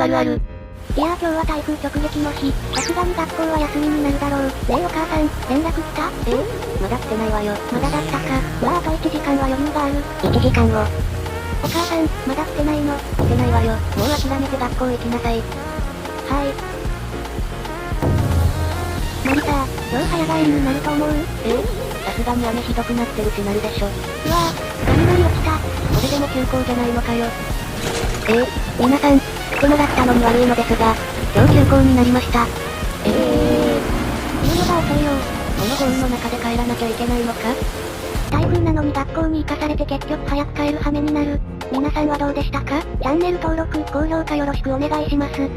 あるある。いやー今日は台風直撃の日、さすがに学校は休みになるだろう。ねえお母さん、連絡来た？まだ来てないわよ。まだだったか。まああと1時間は余裕がある。1時間後。お母さん、まだ来てないの？来てないわよ。もう諦めて学校行きなさい。はい。マリサ、今日早帰りになると思う？さすがに雨ひどくなってるしなるでしょ。うわぁ、雷落ちた。これでも休校じゃないのかよ。皆さん、来てもらったのに悪いのですが、今日休校になりました。言うのが遅いよ。この豪雨の中で帰らなきゃいけないのか？台風なのに学校に行かされて結局早く帰る羽目になる。皆さんはどうでしたか？チャンネル登録、高評価よろしくお願いします。